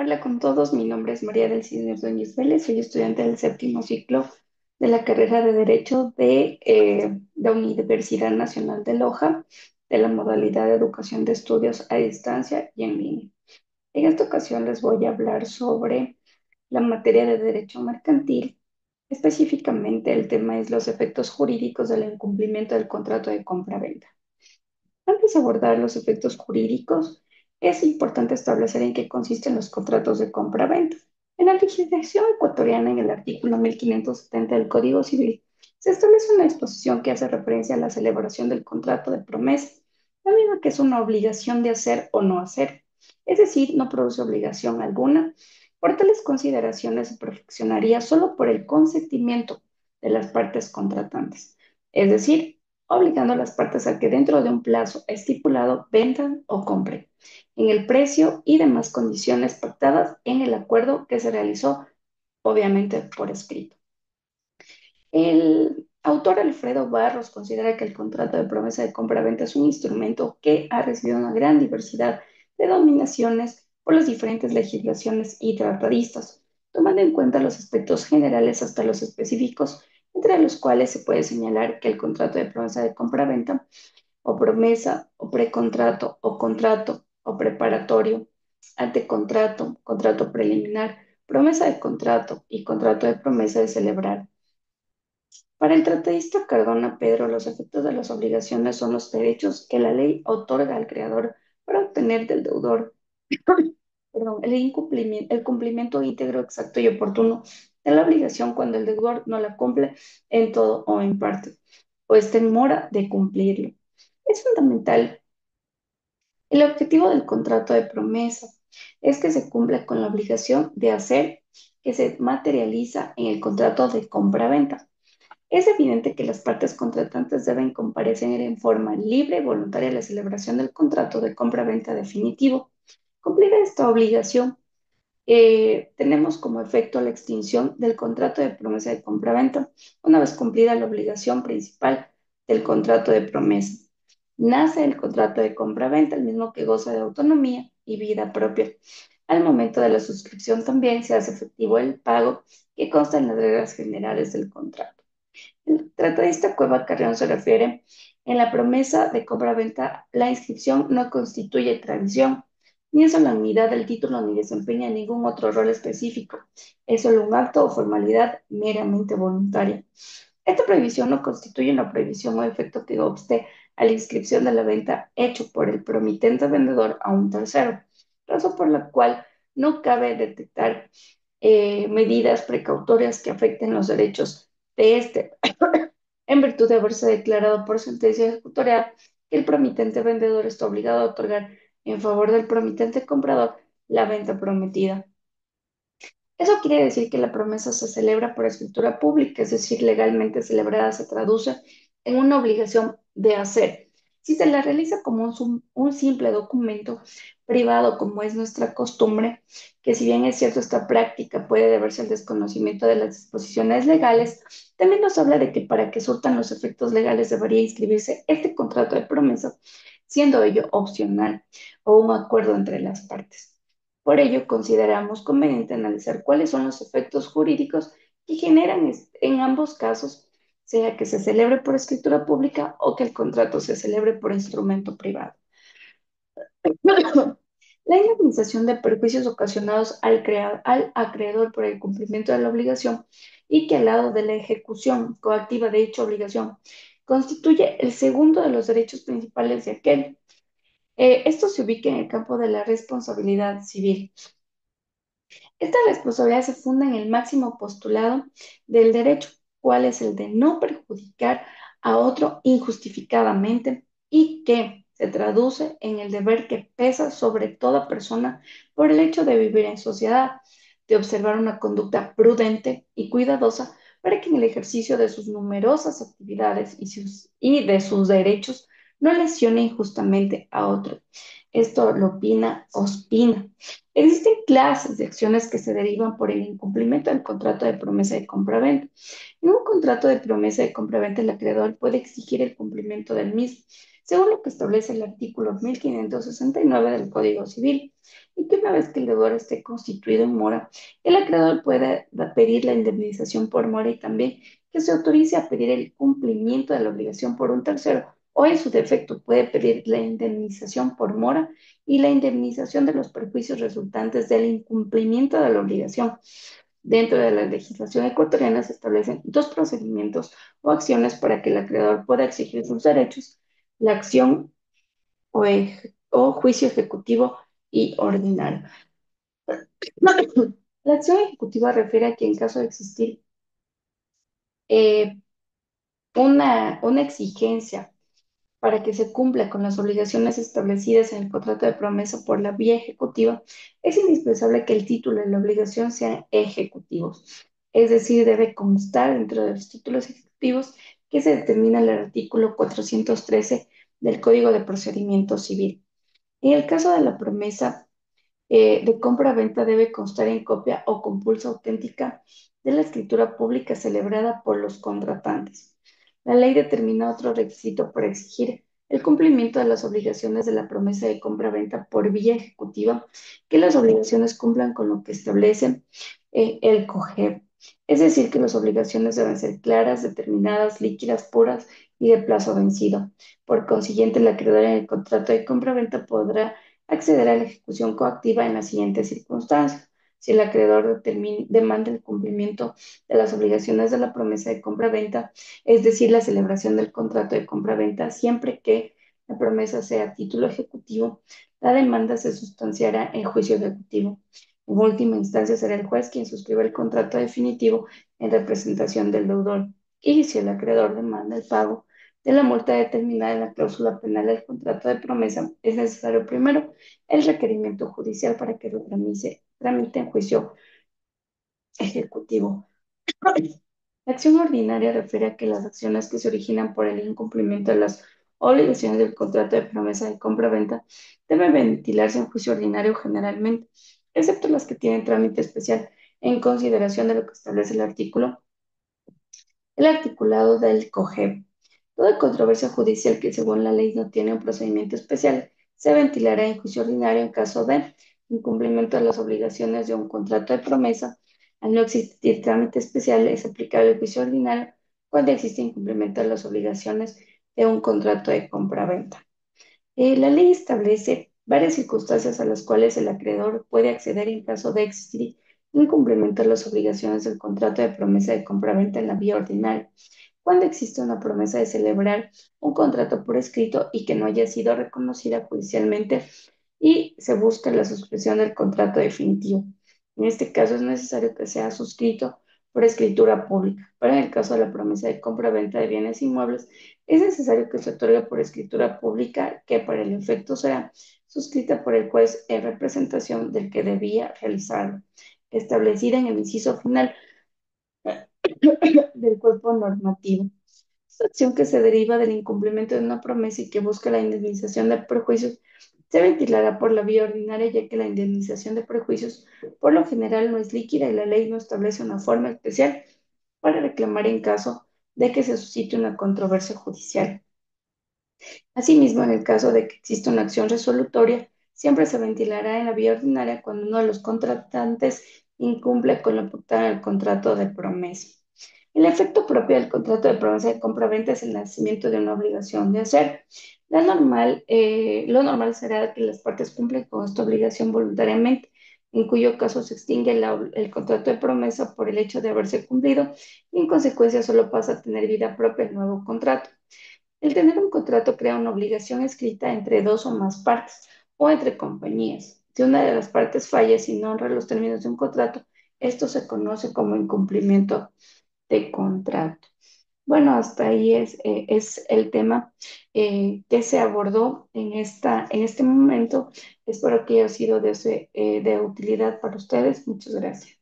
Hola con todos, mi nombre es María del Cisne Ordóñez Vélez, soy estudiante del séptimo ciclo de la carrera de Derecho de la Universidad Nacional de Loja, de la modalidad de Educación de Estudios a Distancia y en línea. En esta ocasión les voy a hablar sobre la materia de Derecho Mercantil. Específicamente, el tema es los efectos jurídicos del incumplimiento del contrato de compra-venta. Antes de abordar los efectos jurídicos, es importante establecer en qué consisten los contratos de compra-venta. En la legislación ecuatoriana, en el artículo 1570 del Código Civil, se establece una disposición que hace referencia a la celebración del contrato de promesa, la misma que es una obligación de hacer o no hacer, es decir, no produce obligación alguna. Por tales consideraciones se perfeccionaría solo por el consentimiento de las partes contratantes, es decir, obligando a las partes a que dentro de un plazo estipulado vendan o compren en el precio y demás condiciones pactadas en el acuerdo que se realizó, obviamente por escrito. El autor Alfredo Barros considera que el contrato de promesa de compra-venta es un instrumento que ha recibido una gran diversidad de dominaciones por las diferentes legislaciones y tratadistas, tomando en cuenta los aspectos generales hasta los específicos, entre los cuales se puede señalar que el contrato de promesa de compra-venta o promesa o precontrato o contrato o preparatorio, antecontrato, contrato preliminar, promesa de contrato y contrato de promesa de celebrar. Para el tratadista Cardona Pedro, los efectos de las obligaciones son los derechos que la ley otorga al creador para obtener del deudor, perdón, el cumplimiento íntegro, exacto y oportuno de la obligación cuando el deudor no la cumple en todo o en parte, o está en mora de cumplirlo. Es fundamental. El objetivo del contrato de promesa es que se cumpla con la obligación de hacer que se materializa en el contrato de compra-venta. Es evidente que las partes contratantes deben comparecer en forma libre y voluntaria a la celebración del contrato de compra-venta definitivo. Cumplida esta obligación, tenemos como efecto la extinción del contrato de promesa de compra-venta una vez cumplida la obligación principal del contrato de promesa. Nace el contrato de compra-venta, el mismo que goza de autonomía y vida propia. Al momento de la suscripción también se hace efectivo el pago que consta en las reglas generales del contrato. El tratadista Cueva Carrión se refiere en la promesa de compra-venta, la inscripción no constituye tradición, ni es solemnidad del título ni desempeña ningún otro rol específico. Es solo un acto o formalidad meramente voluntaria. Esta prohibición no constituye una prohibición o efecto que obste a la inscripción de la venta hecho por el promitente vendedor a un tercero, razón por la cual no cabe detectar medidas precautorias que afecten los derechos de este, en virtud de haberse declarado por sentencia ejecutorial que el promitente vendedor está obligado a otorgar en favor del promitente comprador la venta prometida. Eso quiere decir que la promesa se celebra por escritura pública, es decir, legalmente celebrada se traduce en una obligación de hacer. Si se la realiza como un simple documento privado, como es nuestra costumbre, que si bien es cierto esta práctica puede deberse al desconocimiento de las disposiciones legales, también nos habla de que para que surtan los efectos legales debería inscribirse este contrato de promesa, siendo ello opcional o un acuerdo entre las partes. Por ello, consideramos conveniente analizar cuáles son los efectos jurídicos que generan en ambos casos, sea que se celebre por escritura pública o que el contrato se celebre por instrumento privado. La indemnización de perjuicios ocasionados al acreedor por el cumplimiento de la obligación y que al lado de la ejecución coactiva de dicha obligación constituye el segundo de los derechos principales de aquel. Esto se ubica en el campo de la responsabilidad civil. Esta responsabilidad se funda en el máximo postulado del derecho, cuál es el de no perjudicar a otro injustificadamente y que se traduce en el deber que pesa sobre toda persona por el hecho de vivir en sociedad, de observar una conducta prudente y cuidadosa para que en el ejercicio de sus numerosas actividades y de sus derechos no lesione injustamente a otro. Esto lo opina Ospina. Existen clases de acciones que se derivan por el incumplimiento del contrato de promesa de compraventa. En un contrato de promesa de compraventa, el acreedor puede exigir el cumplimiento del mismo según lo que establece el artículo 1569 del Código Civil, y que una vez que el deudor esté constituido en mora, el acreedor puede pedir la indemnización por mora y también que se autorice a pedir el cumplimiento de la obligación por un tercero, o en su defecto puede pedir la indemnización por mora y la indemnización de los perjuicios resultantes del incumplimiento de la obligación. Dentro de la legislación ecuatoriana se establecen dos procedimientos o acciones para que el acreedor pueda exigir sus derechos: la acción o juicio ejecutivo y ordinario. La acción ejecutiva refiere a que en caso de existir eh, una exigencia para que se cumpla con las obligaciones establecidas en el contrato de promesa por la vía ejecutiva, es indispensable que el título y la obligación sean ejecutivos. Es decir, debe constar dentro de los títulos ejecutivos que se determina en el artículo 413 del Código de Procedimiento Civil. En el caso de la promesa de compra-venta debe constar en copia o compulsa auténtica de la escritura pública celebrada por los contratantes. La ley determina otro requisito para exigir el cumplimiento de las obligaciones de la promesa de compra-venta por vía ejecutiva, que las obligaciones cumplan con lo que establece el COGEB. Es decir, que las obligaciones deben ser claras, determinadas, líquidas, puras y de plazo vencido. Por consiguiente, el acreedor en el contrato de compra-venta podrá acceder a la ejecución coactiva en las siguientes circunstancias: si el acreedor demanda el cumplimiento de las obligaciones de la promesa de compra-venta, es decir, la celebración del contrato de compra-venta, siempre que la promesa sea a título ejecutivo, la demanda se sustanciará en juicio ejecutivo. En última instancia, será el juez quien suscriba el contrato definitivo en representación del deudor. Y si el acreedor demanda el pago de la multa determinada en la cláusula penal del contrato de promesa, es necesario primero el requerimiento judicial para que lo tramite en juicio ejecutivo. La acción ordinaria refiere a que las acciones que se originan por el incumplimiento de las obligaciones del contrato de promesa de compra-venta deben ventilarse en juicio ordinario generalmente, excepto las que tienen trámite especial en consideración de lo que establece el articulado del COGEB. Toda controversia judicial que según la ley no tiene un procedimiento especial se ventilará en juicio ordinario en caso de incumplimiento de las obligaciones de un contrato de promesa. Al no existir trámite especial, es aplicable el juicio ordinario cuando existe incumplimiento de las obligaciones de un contrato de compra-venta. La ley establece varias circunstancias a las cuales el acreedor puede acceder en caso de existir incumplimiento de las obligaciones del contrato de promesa de compra-venta en la vía ordinaria: cuando existe una promesa de celebrar un contrato por escrito y que no haya sido reconocida judicialmente y se busca la suscripción del contrato definitivo. En este caso es necesario que sea suscrito por escritura pública. Para el caso de la promesa de compra-venta de bienes inmuebles, es necesario que se otorgue por escritura pública, que para el efecto será suscrita por el juez en representación del que debía realizarlo, establecida en el inciso final del cuerpo normativo. Esta acción, que se deriva del incumplimiento de una promesa y que busca la indemnización de perjuicios, se ventilará por la vía ordinaria, ya que la indemnización de perjuicios por lo general no es líquida y la ley no establece una forma especial para reclamar en caso de que se suscite una controversia judicial. Asimismo, en el caso de que exista una acción resolutoria, siempre se ventilará en la vía ordinaria cuando uno de los contratantes incumple con lo pactado en el contrato de promesa. El efecto propio del contrato de promesa de compra-venta es el nacimiento de una obligación de hacer. Lo normal será que las partes cumplen con esta obligación voluntariamente, en cuyo caso se extingue el contrato de promesa por el hecho de haberse cumplido y en consecuencia solo pasa a tener vida propia el nuevo contrato. El tener un contrato crea una obligación escrita entre dos o más partes o entre compañías. Si una de las partes falla y no honra los términos de un contrato, esto se conoce como incumplimiento de contrato. Bueno, hasta ahí es el tema que se abordó en este momento. Espero que haya sido de utilidad para ustedes. Muchas gracias.